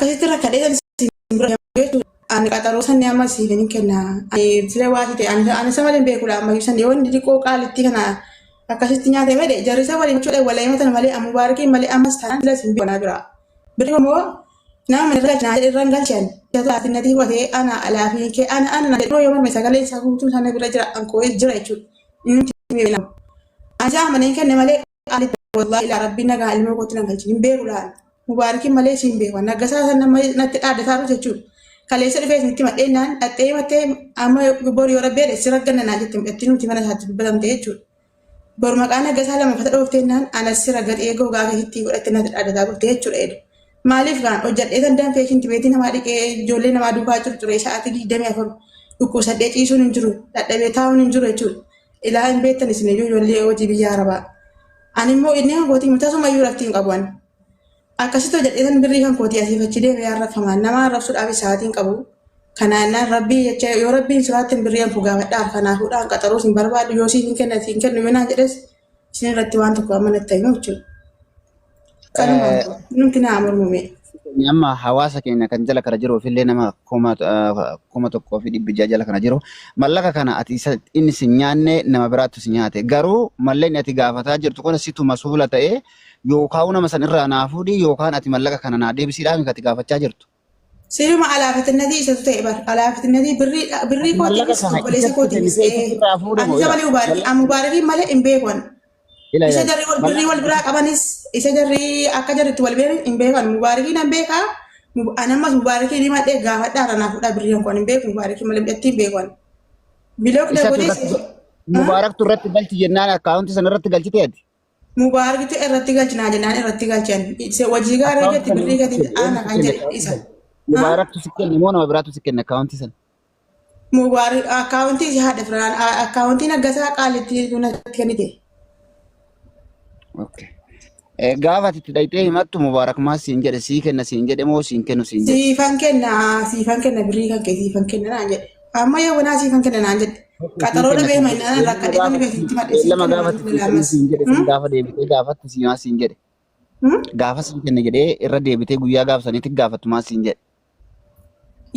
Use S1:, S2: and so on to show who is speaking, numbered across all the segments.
S1: akkasitti rakkadheetan simbira ani qaxaroo sanni amma siifin kenna sila waati ta'e ani sama den beekudha amma sanni wanti xiqqoo qaalitti kana akkasitti nyaate malee jarrisa waliin jechuudha walaa himatan malee amma baarkiin malee ammas taanaan sila simbira bira birri immoo nama irraan galchan ati watee ana alaafii kee ana yoo marme sagalee isaa guutuu sana bira jira ankoo jira jechuudha ani amaneen kenne malee qaalitti wallahi ila rabbi nagaa ilmoo kootti nan galchin beekuudhaan mubaarakiin malee siin beekan naggasaa san nama natti dhaadataatu jechuudha kaleessa dhufees nutti madheenaan dhattee mattee amma borii yoo rabbee dheessi ragganna naa jettee midhatti nuti mana isaatti dubbatamte jechuudha. Bor maqaan naggasaa lama fata dhoofteenaan anas raggatee gogaa keessatti godhatte natti dhaadataa turte jechuudha. Maaliif gaan hojjadhee tan danfee shinti beetii namaa dhiqee ijoollee namaa duukaa jiru ture sa'aatii 24 dhukkubsadhee ciisuun hin jiru dadhabee taa'uun hin jiru jechuudha. Ilaa hin beektan isin ijoollee hojii biyya arabaa. Ani immoo inni hangootii mutasuma iyyuu raftii hin qabu. Akkasitti hojjadheetan birrii kan kootii asii fachi deemee arrafamaan nama arrabsuudhaaf isaatiin qabu. Kanaan rabbii jecha yoo rabbiin suraatti birrii anfu gaafadhaaf kanaafuudhaan qaxaruu sin barbaadu yoo siin kennu yoo naan jedhes isin irratti waan tokko amma natti himu jechuudha. Nuti naa mormume.
S2: Amma hawaasa keenya kan jala kana jiru ofillee nama kuma tokkoo fi dhibbi jala kana jiru mallaqa kana ati inni si nyaanne nama biraattu si nyaate garuu malleen ati gaafataa jirtu kun situ masuula ta'ee yookaan nama san irraa naa fuudhi yookaan ati mallaqa kana naa deebisiidhaan ati gaafachaa jirtu.
S1: Siruma alaafatinatii isatu ta'e bar alaafatinatii birrii kootiinis obboleessa kootiinis ani saba mubaarakii malee hin beekan. Isa jarri wal birrii wal biraa qabanis isa jarri akka jarritti wal beekan hin beekan mubaarakii nan beekaa anammas mubaarakii ni madhee gaafadhaa ranaa fuudhaa birrii kan hin beeku mubaarakii malee midhatti hin beekan. Bilook dagootee
S2: mubaaraktu irratti galchi jennaan akkaawunti sana irratti galchiteeti.
S1: Mubaaraktu irratti galchinaa jennaan irratti galchan wajjii gaarii jetti birrii gadi aana kan jedhe isa.
S2: Mubaaraktu si kenne moo nama biraatu si kenne akkaawunti sana?
S1: Mubaarak akkaawuntii si haadha firaan akkaawuntii naggasaa qaalitti natti kennite.
S2: Okay. Gaafa ati dhayxee himattu mubaarak maa siin jedhe sii kenna siin jedhe moo siin kennu siin jedhe?
S1: Siifan kenna birrii kan kee siifan kenna naan jedhe. Amma yoo wanaa siifan kenna naan jedhe. Qaxaroo dhabee mainaan rakkadhee kan beeksitti madhe.
S2: Lama gaafa siin jedhe gaafa deebitee gaafatti sii maa siin jedhe. Gaafa siin kenna jedhee irra deebitee guyyaa gaafsaniitti gaafattu maa siin jedhe.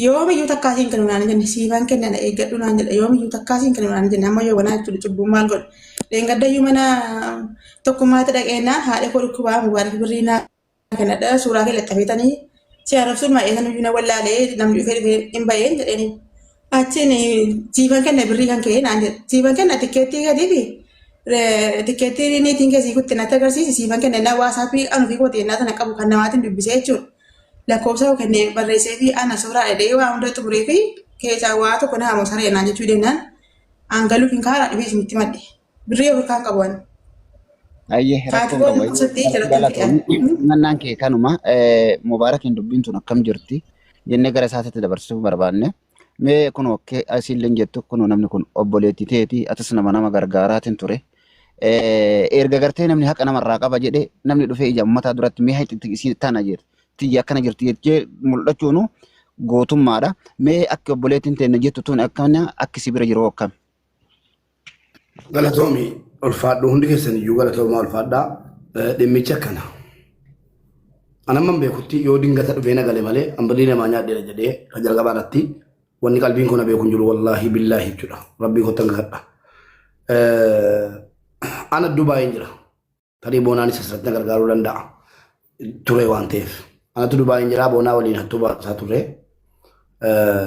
S1: Yoo miyyuu takkaasiin kennu naan jenne siifan kenna na eeggadhu naan jedhe yoo miyyuu takkaasiin kennu naan jenne amma yoo wanaa jechuudha cubbuu maal godhe. Leengaddayyuu mana tokkummaatti dhaqeenaan haadha koo dhukkubaa mubaarak birrii naa kennadha suuraa kee laxxafeetanii si arrabsuun maa'eetan iyyuu na wallaalee namni dhufee hin baheen jedhanii achiin siifan kenna birrii kan ka'ee naan jedhe siifan kenna tikkeettii gadii fi tikkeettii niitiin keessii kutti natti agarsiisi siifan kenna naa waasaappii anu fi kooti ennaa tana qabu kan namaatiin dubbisee jechuudha. Lakkoofsa kennee barreessee fi ana suuraa dhedhee waa hunda xumuree fi keessaa waa tokko na hamoo saree naan jechuu deemnaan aangaluuf hin kaara dhibee isinitti madde. Birrii ofirkaan qabuun.
S2: Ayyee rakkoon kee kanuma mubaarakiin dubbiin tun akkam jirti jennee gara isaatti dabarsuuf barbaanne mee kun okkee asiillee jettu kun namni kun obboleettii teeti atis nama gargaaraatiin ture erga gartee namni haqa namarraa qaba jedhe namni dhufee ija ummataa duratti mee hayti isii tana jirti tiyya akkana jirti jechee mul'achuunu gootummaadha mee akka obboleettiin teenne jettu tun akkana akkisi bira jiru akkam.
S3: Galatoomi ulfaadhu hundi keessan iyyuu galatoomaa ulfaadhaa dhimmicha kana. Anamman beekutti yoo dingata dhufee nagale malee hambalii namaa nyaadheera jedhee kan jalqabaadhaatti wanni qalbiin kun beekun jiru wallaahi billaahi jechuudha. Rabbii kottan kakadha. Ana Dubaayeen jira. Tarii boonaanis asirratti na gargaaruu danda'a. Ture waan ta'eef. Anatu Dubaayeen jira boonaa waliin hattuu baasaa ture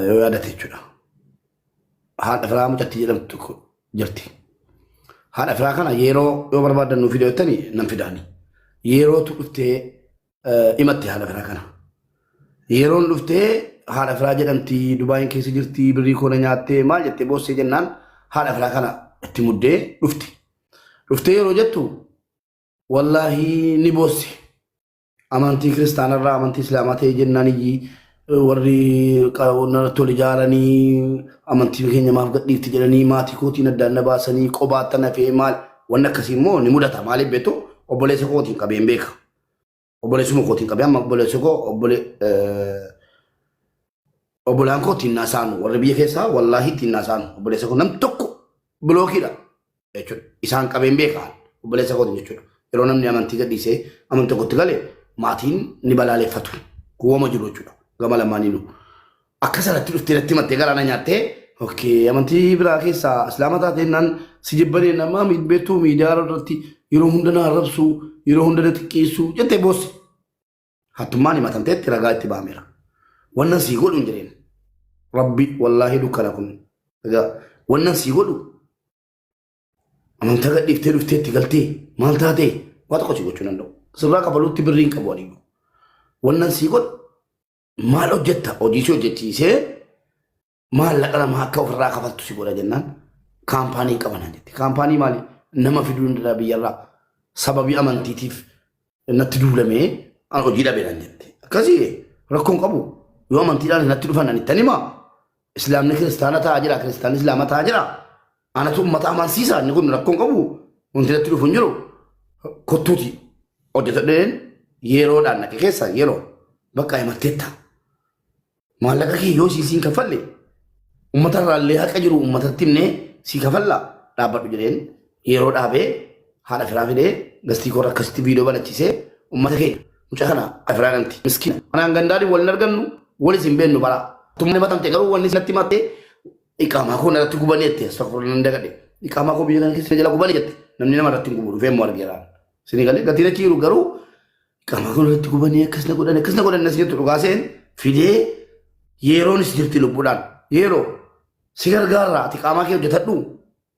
S3: yoo yaadate jechuudha. Haadha firaa mucatti jedhamtu jirti. Haadha firaa kana yeroo yoo barbaadan nuuf fidoo jettanii nan fidaani. Yerootu dhuftee himatte haadha firaa kana. Yeroon dhuftee haadha firaa jedhamti Dubaayeen keessa jirti birrii koona nyaattee maal jettee boossee jennaan haadha firaa kana itti muddee dhufti. Dhuftee yeroo jettu wallaahi ni boosse. Amantii kiristaanarraa amantii islaamaa ta'e jennaan iyyii warri tole ijaaranii amantii keenya maaf gadhiifti jedhanii maatii kootiin addaan na baasanii qobaattan hafee maal wanni akkasii immoo ni mudata maaliif beektu obboleessa kootiin qabeen beeka. Obboleessuma kootiin qabee amma obboleessa koo obbolaan kootiin naasaanu warri biyya keessaa wallaahi ittiin naasaanu obboleessa koo nam tokko bilookiidha jechuudha. Isaan qabeen beeka obboleessa kootiin jechuudha. Yeroo namni amantii gadhiisee amantii tokkotti galee maatiin ni balaaleffatu. kuwama jiru jechuudha gama lamaaniinuu akka sanatti dhuftee natti mattee galaana nyaattee okay amantii biraa keessaa islaama taateen naan si jibbanee nama beektuu miidiyaa irratti yeroo hunda na arrabsu yeroo hunda na xiqqeessu jettee boossi hattummaan himatamteetti ragaa itti baameera wannan sii godhu hin jireen rabbi wallaahi dukkana kun egaa wannan sii godhu amantaa gadhiiftee dhufteetti galtee maal taatee waa tokko si gochuu danda'u sirraa qabaluutti birriin qabu adiigu wannan sii godhu maal hojjetta hojiisii hojjechiisee maallaqa nama akka ofirraa kafaltu si godha jennaan kaampaanii qabanan jetti kaampaanii maali nama fiduu hin biyyarraa sababii amantiitiif natti duulamee an hojii dhabeedhaan jette akkasii rakkoon qabu yoo amantiidhaan natti dhufan ani itti himaa islaamni kiristaana ta'aa jira kiristaanni islaama ta'aa jira anatu ummata amansiisa inni kun rakkoon qabu wanti natti dhufu hin jiru kottuuti hojjetadheen yeroodhaan naqe keessa yeroo bakka himatteetta maallaqa kee yoo siisiin kafalle ummata irraallee haqa jiru ummatatti himnee sii kafalla dhaabbadhu jedheen yeroo dhaabee haadha firaa fidee gastii koora akkasitti viidiyoo banachiisee ummata keenya mucaa kana afiraa ganti miskiina anaan gandaadhi waliin argannu walis hin beennu bara tumne batamte garuu wanni sinatti mattee iqaamaa koo narratti gubanii jette astagfirullah nan dagadhe iqaamaa koo biyya kana keessa jala gubanii jette namni nama irratti hin gubu dhufee immoo argeera sinii galee gatiin achi jiru garuu iqaamaa koo narratti gubanii akkasina godhan as jettu dhugaaseen fidee yeroonis jirti lubbuudhaan yeroo si gargaarraa ati qaamaa kee hojjetadhu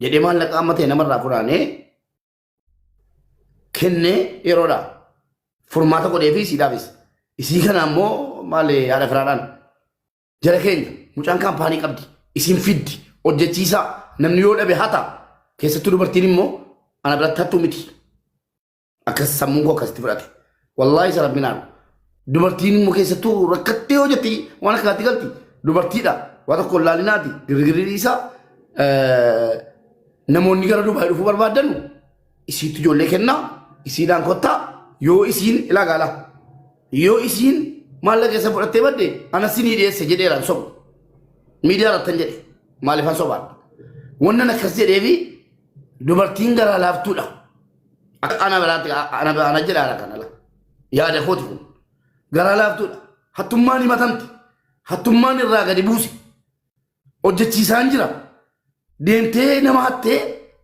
S3: jedhee maallaqa amma ta'e namarraa furaanee kennee yeroodha furmaata godhee fi siidhaafis isii kana ammoo maali haadha firaadhaan jara keenya mucaan kaampaanii qabdi isiin fiddi hojjechiisaa namni yoo dhabe hata keessattuu dubartiin immoo ana biratti hattuu miti akkas sammuun koo akkasitti fudhate wallaahi isa rabbinaan dubartiin immoo keessattuu rakkattee hojjetti waan akkaatti galti dubartiidha waa tokko laalinaati girgirrii isaa namoonni gara Dubaay dhufuu barbaadanu isiitti ijoollee kennaa isiidhaan kottaa yoo isiin ilaagaala yoo isiin maallaqa keessa fudhattee badde anasinii dhiyeesse jedheeraan sobu miidiyaa irrattan jedhe maaliifan sobaan wannan akkas jedhee fi dubartiin garaa laaftuudha ana biraatti ana jedhaara kanala yaada kooti kun garaa laaftuudha hattummaan himatamti hattummaan irraa gadi buuse hojjechiisaan jira deemtee nama hattee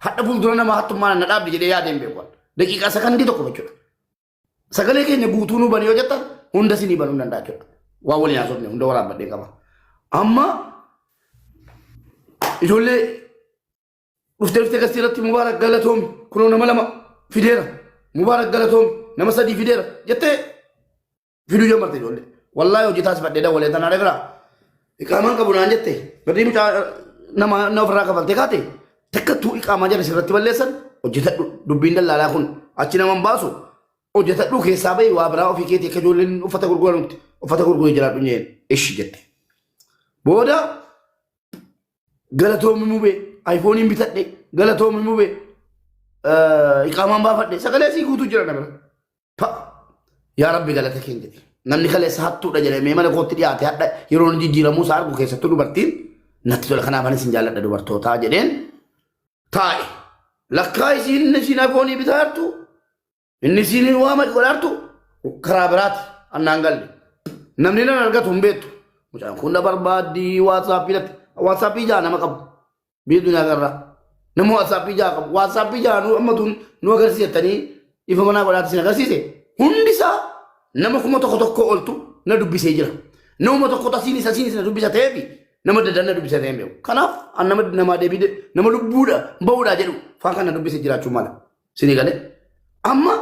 S3: hadha fuuldura nama hattummaan na dhaabdi jedhee yaadeen beekuun daqiiqaa sakandii tokko jechuudha sagalee keenya guutuu nu banii yoo jettan hunda sinii banuu danda'a jechuudha waa waliin haasofne hunda waraabbadhee qaba amma ijoollee dhuftee gastii irratti mubaarak galatoomi kunoo nama lama fideera mubaarak galatoomi nama sadii fideera jettee fiduu jammarte ijoollee wallaahi hojii taasifadhee dawalee tanaa dhabiraa iqaamaan qabu naan jette birrii mucaa nama ofirraa kafaltee kaate takkattuu iqaamaa jala sirratti balleessan hojjetadhu dubbiin dallaalaa kun achi naman baasu hojjetadhu keessaa bahi waa biraa ofii keetii akka ijoolleen uffata gurguranutti uffata gurguree jiraadhu nyeen ishi jette booda galatoomi mubee ayfooniin bitadhe galatoomi mubee iqaamaan baafadhe sagalee sii guutuu jira namira pa yaa rabbi galata keenya jedhe namni kaleessa hattuudha jedhamee mana kootti dhiyaate hadha yeroo inni jijjiiramuu isaa argu keessattuu dubartiin natti tola kanaaf anis hin jaalladha dubartootaa jedheen taa'e lakkaa isiin ayfoonii bitaa jirtu inni isiin waa godhaartu karaa biraati annaan galle namni nan argatu hin beektu mucaan kun na barbaaddii waatsaappii jaa nama qabu biyya dunyaa garraa nama waatsaappii jaa qabu waatsaappii jaa ammatuun nu agarsiisettanii ifa manaa godhaatti sin agarsiise hundisaa nama kuma tokko oltu na dubbisee jira nama tokko tasiin isa na dubbisa ta'eefi nama dadan na dubbisa ta'ee beeku kanaaf an nama deebii nama lubbuudha ba'uudha jedhu faan kan na dubbise jiraachuu mala sinii galee amma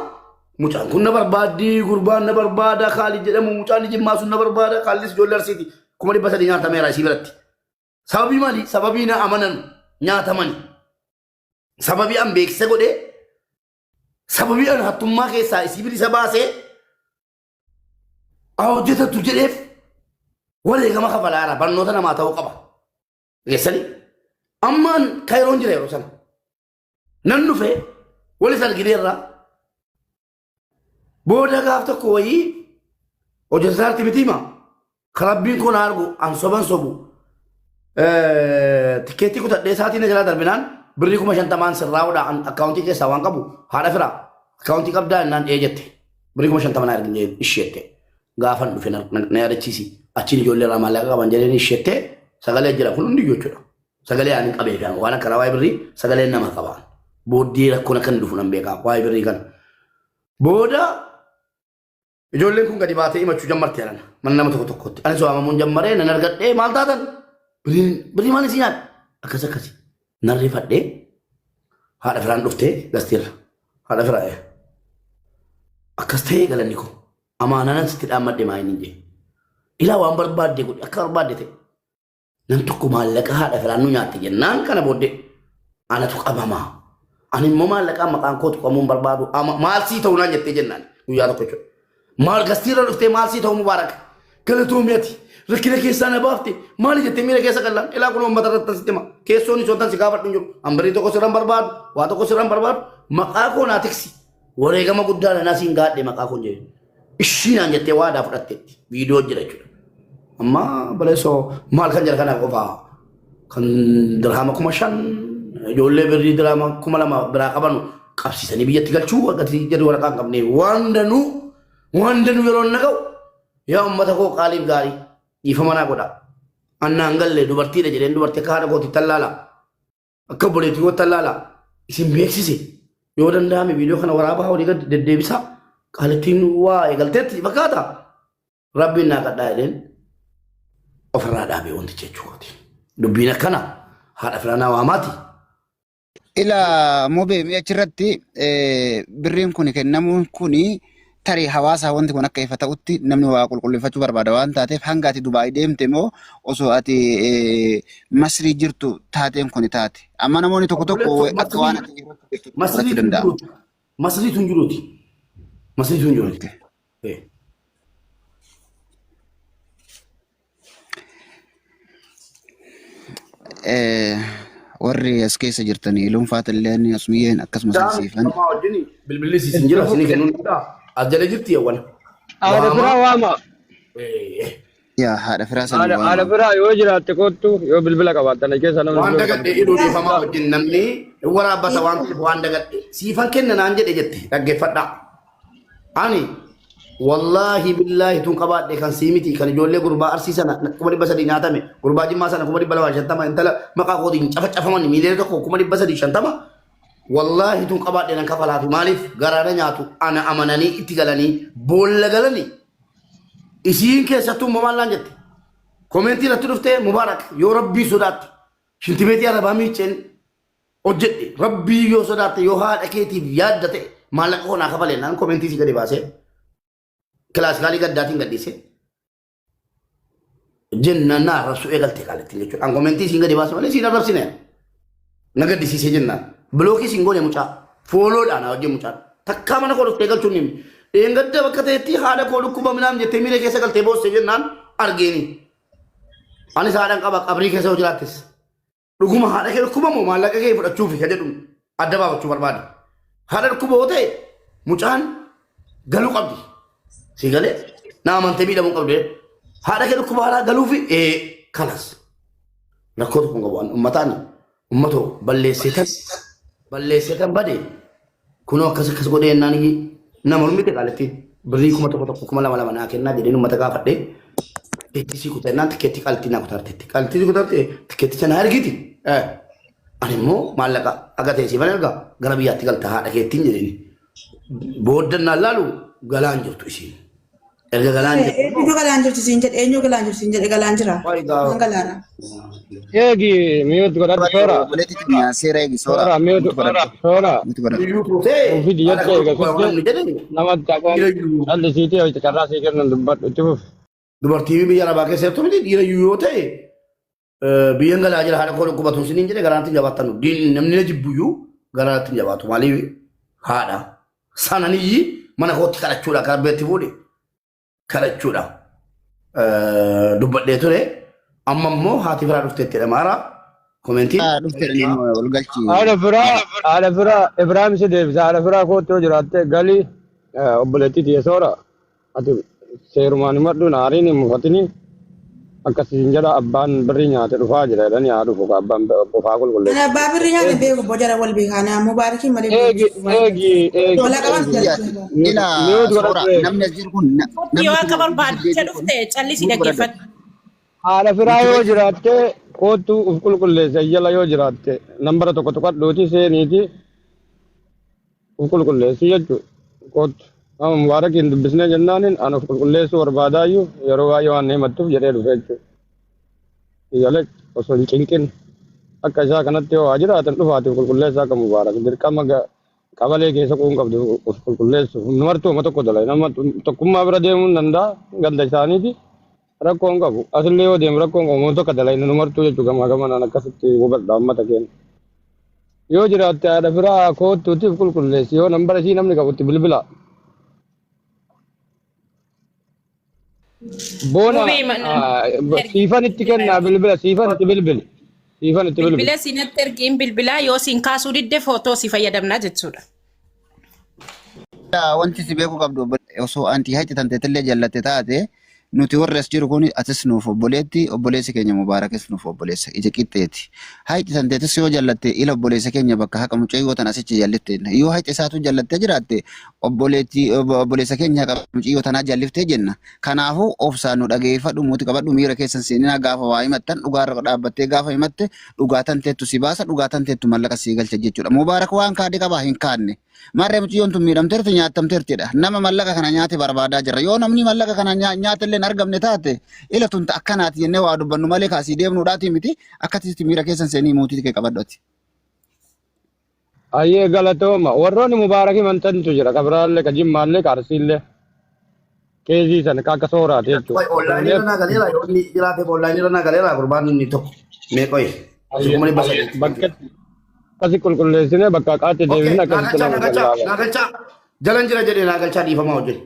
S3: mucaan kun na barbaaddii gurbaan na barbaada kaalii jedhamu mucaan jimmaa sun na barbaada kaalis ijoollee arsiiti 300 nyaatameera isii biratti sababii maali sababii na amanan nyaatamani sababii an beeksisa godhee sababii an hattummaa keessaa isii bilisa baasee hojjetatu jedheef wareegama kafalaara barnoota namaa ta'uu qaba geessanii ammaan kayroon jira yeroo sana nan dhufe walis argineerraa booda gaaf tokko wayii hojjetaarti mitiima karabbiin kun argu an soban sobu tikeettii kutadhee isaatiin na jalaa darbinaan birrii 50 sirraa'uudhaan akkaawuntii keessaa waan qabu haadha firaa akkaawuntii qabdaa innaan dhee jette birrii 50 argine ishee jette gaafan dhufe na yaadachiisi achiin ijoollee irraa maallaqa qaban jedhanii isheettee sagalee jira kun hundi jechuudha. Sagalee ani qabee fi waan akka waa'ee birrii sagalee nama qabaan. Booddee rakkoon akka dhufu nan beekaa waa'ee birrii kana. Booda ijoolleen kun gadi baatee himachuu jammarte jedhan mana nama tokko tokkotti. Anis waamamuun jammaree nan argadhee maal taatan birrii maal isin yaadda akkasi nan rifadhee haadha firaan dhuftee gasteerra haadha firaa akkas ta'ee galanni koo amaanaan sitti dhaammadhe maa hin jee ilaa waan barbaadde godhe akka barbaadde ta'e nam tokko maallaqa haadha firaan nu nyaatte jennaan kana booddee anatu qabamaa ani immoo maallaqaa maqaan kootu qabuun barbaadu maal sii ta'uu naan jettee jennaan guyyaa tokko jechuudha maal gasteerra dhuftee maal sii ta'uu mubaaraka galatoomiyati rakkina keessaa na baafte maali jettee miira keessa qallaan ilaa kun uummata irratti asitti hima keessoon isootan si gaafadhu hin jiru hambarii tokko sirran barbaadu waa tokko sirran barbaadu maqaa koo naa tiksi wareegama guddaa na siin gaadhe maqaa koo jedhe ishii naan jettee waadaa fudhatteetti viidiyoo jira jechuudha amma baleessoo maal kan jira kana qofaa kan dirhama 5,000 ijoollee birrii dirhama 2,000 biraa qabanu qabsiisanii biyyatti galchuu warqatii jedhu waraqaa hin qabne waan danuu yeroo naqa'u yaa uummata koo qaaliif gaarii dhiifama naa godha annaan galle dubartiidha jedheen dubartii akka haadha kooti tallaala akka obboleettii koo tallaala isin beeksise yoo danda'ame viidiyoo kana waraabaa walii gad deddeebisaa qaalittiin waa eegalteetti fakkaata rabbiin naa kadhaa jedheen ofirraa dhaabee wanticha jechuudha dubbiin akkana haadha filanaa waamaati.
S2: Ila mobe mi achirratti birriin kun kennamuun kuni tarii hawaasa wanti kun akka ifa ta'utti namni waa qulqulleeffachuu barbaada waan taateef hanga ati Dubaay deemte moo osoo ati Masrii jirtu taateen kun taate amma namoonni tokko tokko akka waan ati
S3: Masrii danda'a. Masrii tun jiruuti. Masrii tun jiruuti.
S2: warri as keessa jirtanii luunfaatillee asmiyyeen akkasumas siifan.
S3: Bilbilli siisin jira isinii kennuun ajjala jirti yawwan.
S4: Haadha firaa waama.
S2: Yaa haadha firaa sana waama.
S4: Haadha firaa yoo jiraatte kottu yoo bilbila qabaatan keessa namni.
S3: Waan dagadhe iduu dhiifamaa wajjin namni waraabbata waan ta'eef waan dagadhe siifan kenna naan jedhe jette dhaggeeffadha. Ani wallahi billahi tun qabaadhe kan siimiti kan ijoollee gurbaa arsii sana 300 nyaatame gurbaa jimmaa sana 250 intala maqaa kootiin cafacafaman miilee tokko 350 wallahi tun qabaadhe nan kafalaatu maaliif garaana nyaatu ana amananii itti galanii boolla galanii isiin keessattuu maal laan jette komentii irratti dhuftee mubaarak yoo rabbii sodaatte shintimeetii arabaa miiceen hojjedhe rabbii yoo sodaatte yoo haadha keetiif yaadda ta'e maallaqa koo naa kafalee naan komentii si gadi baasee Kelasgali gaddatiin gaddise jenna naa rasu eegalte qaaletti jechuudha. An komentii siin gadi baase malee siin arrabsine na gaddisiise jenna. Bilookii siin goone mucaa fooloodhaan hojii mucaa takkaa mana koo dhuftee galchuun himi. Eengadda bakka ta'etti haadha koo dhukkuba minaam jettee miira keessa galtee boosse jennaan argeeni. Anis haadhaan qaba qabrii keessa hoo jiraattis. Dhuguma haadha kee dhukkuba moo maallaqa kee fudhachuuf ka jedhu adda baafachuu barbaade. Haadha dhukkuba hoo ta'e mucaan galuu qabdi. Sigale nama mantee miidhamuu qabdee haadha kee dhukkuba haaraa galuufi kanas rakkootu kun qabu uummataan uummatoo balleesseetan bade kunoo akkas godhee jennaan nama hormite qaaletti birrii 1,200 naa kennaa jedheen uummata gaafadhee tikkeettii kutannaan tikkeettii qaalittii naa kutarteetti qaalittii kutarte tikkeettii sana argiti ani immoo maallaqa agatee siifan erga gara biyyaatti galta haadha keettiin jedheen booddannaan laalu galaan jirtu isiin. Erga galaan jirtu.
S1: Eenyu galaan jirtu siin jedhe eenyu galaan jirtu siin jedhe galaan jira. Kan galaana.
S4: Eegi miyootu godhatu soora.
S2: Buleetti miyaa seera eegi soora.
S4: Soora miyootu soora.
S3: Iyyuu tuutee.
S4: Ofii diyyatti eegasuu namatti akka dhalli siitii hojii carraa sii kennan dubbadhu itti
S3: Dubartii biyya arabaa keessatti miti dhiira yoo ta'e biyyan galaa jira haadha koo dhukkubatu siniin jedhe garaatti jabaatanu namni jibbuyyuu garaatti jabaatu maaliif haadha sananiyyi mana kootti kadhachuudha kan beetti fuudhe. Kadhachuudha dubbadhee ture amma immoo haati firaa dhufteetti dhamaara komentii
S4: haadha firaa Ibraahim si deebisa haadha firaa kootti yoo jiraatte galii obboleettii tiyya soora ati seerumaan himadhu naariin hin mufatini akkasiin jedha abbaan birrii nyaate dhufaa jira jedhanii haa dhufu abbaan qofaa qulqulleessu.
S1: Ana abbaa birrii nyaate beeku bojara wal beekana mubaarakiin malee.
S4: Eegi.
S1: Wala qaban
S2: Ila suura namni as jiru kun
S5: Yoo akka barbaadde dhufte callisii dhaggeeffadhu.
S4: haala firaa yoo jiraatte kootu uf qulqulleessa jala yoo jiraatte nambara tokko tokkodhuuti seeniiti uf qulqulleessi jechuudha kootu. Nama mubaarakiin dubbisnee jennaanin ana uf qulqulleessuu barbaadaayyuu yeroo baay'ee waan himattuuf jedhee dhufe jechuudha. Iyyale osoo hin cinqin akka isaa kanatti yoo waa jiraatan dhufaati uf qulqulleessaa akka mubaarak dirqama qabalee keessa quun qabdu uf qulqulleessu numartuu uma tokko dalai nama tokkummaa bira deemuu hin danda'a ganda isaaniiti rakkoon qabu asillee yoo deemu rakkoon qabu tokko dalai numartuu jechuu gamaa gamanaan akkasitti hubadha uummata keenya. Yoo jiraatte haadha firaa koottuutiif qulqulleessi yoo nambara ishii namni qabutti bilbila. Bona siifan itti kennaa bilbila siifan itti bilbili. Siifan itti bilbili.
S5: Bilbila siinatti ergiin bilbilaa yoo siin kaasuu didde footoo si fayyadamnaa jechuudha.
S2: wanti si beeku qabdu osoo anti hayti tanteetillee jallatte taate nuti warri as jiru kun atis nuuf obboleessi keenya mubaarakis nuuf obboleessa ija qixxeeti. Hayti tanteetis yoo jallatte ila obboleessa keenya bakka haqa mucayyoo tan asichi jallifteenna. Yoo hayti isaatu jallattee jiraatte obboleessa keenya haqa mucayyoo tanaa jalliftee jenna. Kanaafuu obsaan nu dhageeffadhu muuti qabadhu miira keessan seeninaa gaafa waa himattan dhugaarra dhaabbattee gaafa himatte dhugaa tanteettu si baasa dhugaa tanteettu mallaqa sii galcha jechuudha. Mubaarak waan kaadhi qabaa hin kaanne. Marree mucayyoon tun miidhamteerti nyaatamteertidha. Nama mallaqa kana nyaate barbaadaa jira. Yoo namni mallaqa kana nyaatallee hin argamne taate ila tun akkanaati jennee waa dubbannu malee kaasii deemnuudhaati miti akkasitti miira keessan seenii muutii kee qabadhooti.
S4: Ayyee galatooma warroonni mubaarakii mantantu jira kabiraallee ka jimmaallee ka arsiillee keezii sana akka sooraati jechuudha.
S3: Onlaayinii irra naa galeera yoo inni jiraateef onlaayinii irra naa galeera gurbaan inni tokko meeqoyi.
S4: Kasi qulqulleessine bakka qaatti deebisne akkasitti nama
S3: Naagalchaa jalan jira jedhee naagalchaa dhiifamaa hojjete.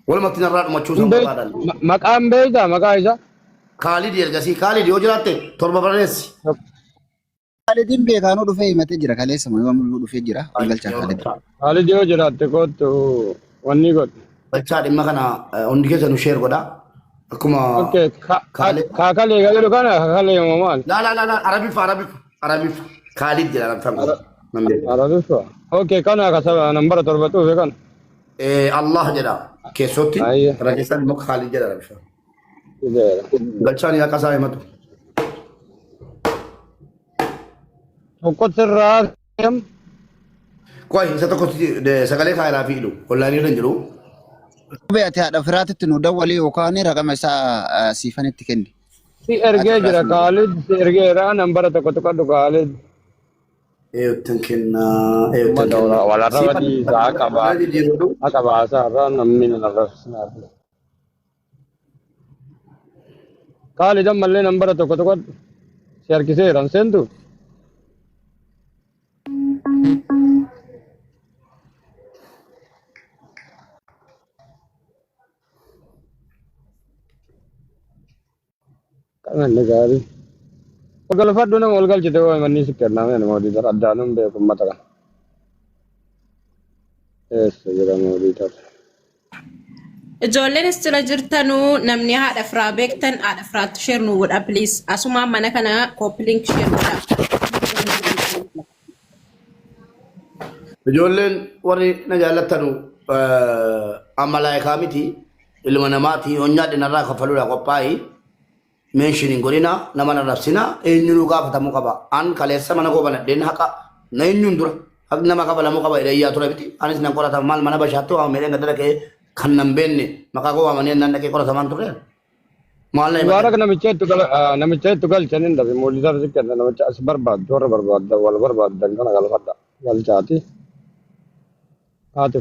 S3: Walumatti narraa dhumachuusan barbaadan.
S4: Maqaan beeytaa maqaa isa?
S3: Kaalid ergasii Kaalid yoo jiraatte torba barreessi.
S2: Kaalidin beekaanuu dhufee himatee jira kaleessa moo dhufee jira galchaa Kaalid.
S4: Kaalid yoo jiraatte kootu wanni godhu.
S3: Galchaa dhimma kana hundi keessa nu sheer godha. Akkuma
S4: kaakalee galu kana kaakalee maal?
S3: La Arabiif Khalid jira
S4: Arabiif. Okay kana kasaba nambara torba tuufe kan.
S3: Allah jira keessotti rajisan immoo Khalid jira Arabiif. Galchaan yaa qasaa himatu.
S4: Tokko sirraa
S3: Qoy isa tokkotti sagalee kaayiraa fi hidhu onlaayinii irra hin jiru.
S2: Beete haadha firaatitti nu dawwalee yookaan raqama isaa siifanitti kenni.
S4: Si ergee jira Khalid si ergeera nambara tokko tokko Khalid.
S3: Eeyyotan kennaa
S4: wala rabadi akaba asarra namni narrasna Khalid ammallee nambara tokko tokko si harkiseeran sentu kanan negari kalau faddu nama olgal jete wo manni sikker nama modi dar addanum be ko mataga jira modi tar
S5: Ijoolleen istira jirtanuu namni haadha firaa beektan haadha firaatti sheer nu godha please asuma mana kana copy link sheer godha.
S3: Ijoolleen warri na jaallattanu amalaayikaa miti ilma namaati honyaadhi narraa kaffaluudha qophaa'ii. Mentioning godina nama narrabsina eenyuun gaafatamuu qaba. An kaleessa mana koo banadheen haqa na eenyuun dura haqni nama kafalamuu qaba hidhayyaa ture miti. Anis nan qoratamu maal mana bashaatti waa meedhaan gad dhaqee kan nan beenne maqaa koo waamanii nan dhaqee qoratamaan ture. Maal na
S4: Mubaarak namicha itti galchaniin dhabe moolidar sikker namicha as barbaaddu warra barbaadda wal barbaaddan kana galfadha galchaati. Haati